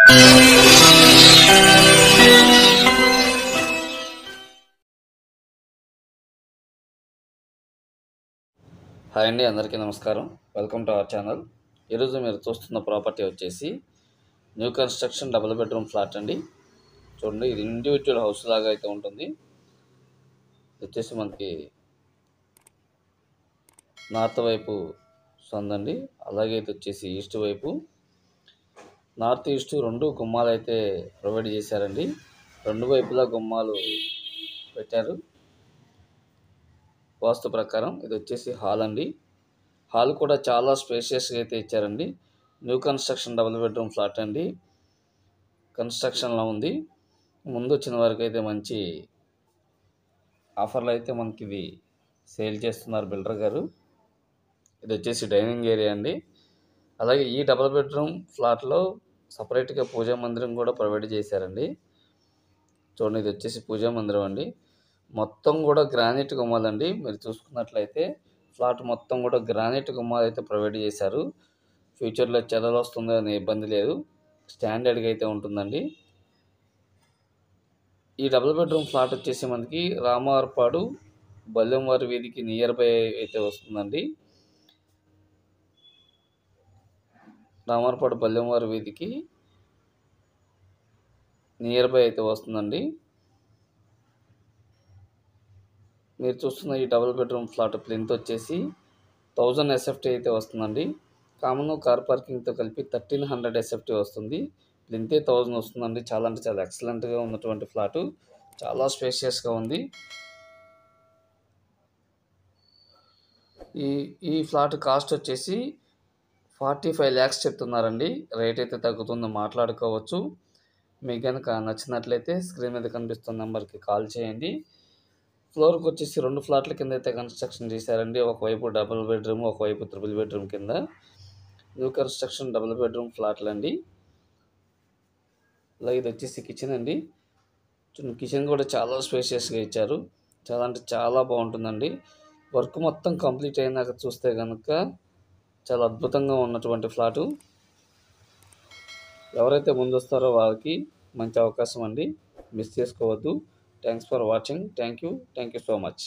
Hi అండి, అందరికీ నమస్కారం. Welcome to our channel. ఈరోజు మీరు చూస్తున్న ప్రాపర్టీ వచ్చేసి new construction double bedroom flat అండి. చూడండి, ఇది ఇండివిజువల్ హౌస్ లాగా అయితే ఉంటుంది. ఇది వచ్చేసి మనకి నార్త్ వైపు సందండి, అలాగే ఇది వచ్చేసి ఈస్ట్ వైపు. నార్త్ ఈస్ట్ రెండు గుమ్మాలు అయితే ప్రొవైడ్ చేశారండి. రెండు వైపులా గుమ్మాలు పెట్టారు. వాస్తు ప్రకారం ఇది వచ్చేసి హాల్ అండి. హాల్ కూడా చాలా స్పేషియస్గా అయితే ఇచ్చారండి. New construction double bedroom flat అండి, కన్స్ట్రక్షన్లో ఉంది. ముందు వచ్చిన వారికి అయితే మంచి ఆఫర్లు అయితే మనకి ఇది సేల్ చేస్తున్నారు బిల్డర్ గారు. ఇది వచ్చేసి డైనింగ్ ఏరియా అండి. అలాగే ఈ డబుల్ బెడ్రూమ్ ఫ్లాట్లో సపరేట్గా పూజా మందిరం కూడా ప్రొవైడ్ చేశారండి. చూడండి, ఇది వచ్చేసి పూజా మందిరం అండి. మొత్తం కూడా గ్రానైట్ గుమ్మాలండి. మీరు చూసుకున్నట్లయితే ఫ్లాట్ మొత్తం కూడా గ్రానైట్ గుమ్మాలు అయితే ప్రొవైడ్ చేశారు. ఫ్యూచర్లో చెదలు వస్తుందో అనే ఇబ్బంది లేదు, స్టాండర్డ్గా అయితే ఉంటుందండి. ఈ డబుల్ బెడ్రూమ్ ఫ్లాట్ వచ్చేసి మనకి రామారపాడు బల్లెంవారి వీధికి నియర్ బై అయితే వస్తుందండి. రామారపాడు బల్లెంవారి వీధికి నియర్ బై అయితే వస్తుందండి. మీరు చూస్తున్న ఈ డబుల్ బెడ్రూమ్ ఫ్లాట్ ప్లింత్ వచ్చేసి 1000 SFT అయితే వస్తుందండి. కామన్ కార్ పార్కింగ్తో కలిపి 1300 SFT వస్తుంది. ప్లింతే 1000 వస్తుందండి. చాలా అంటే చాలా ఎక్సలెంట్గా ఉన్నటువంటి ఫ్లాటు, చాలా స్పేషియస్గా ఉంది. ఈ ఫ్లాట్ కాస్ట్ వచ్చేసి 45 lakhs చెప్తున్నారండి. రేట్ అయితే తగ్గుతుందో మాట్లాడుకోవచ్చు. మీకు కనుక నచ్చినట్లయితే స్క్రీన్ మీద కనిపిస్తున్న నెంబర్కి కాల్ చేయండి. ఫ్లోర్కి వచ్చేసి 2 ఫ్లాట్ల కింద అయితే కన్స్ట్రక్షన్ చేశారండి. ఒకవైపు డబుల్ బెడ్రూమ్, ఒకవైపు త్రిబుల్ బెడ్రూమ్ కింద. న్యూ కన్స్ట్రక్షన్ డబుల్ బెడ్రూమ్ ఫ్లాట్లు అండి. అలాగే ఇది వచ్చేసి కిచెన్ అండి. కిచెన్ కూడా చాలా స్పేషియస్గా ఇచ్చారు. చాలా అంటే చాలా బాగుంటుందండి. వర్క్ మొత్తం కంప్లీట్ అయినాక చూస్తే కనుక చాలా అద్భుతంగా ఉన్నటువంటి ఫ్లాటు. ఎవరైతే ముందు వస్తారో వాళ్ళకి మంచి అవకాశం అండి, మిస్ చేసుకోవద్దు. Thanks for watching. Thank you so much.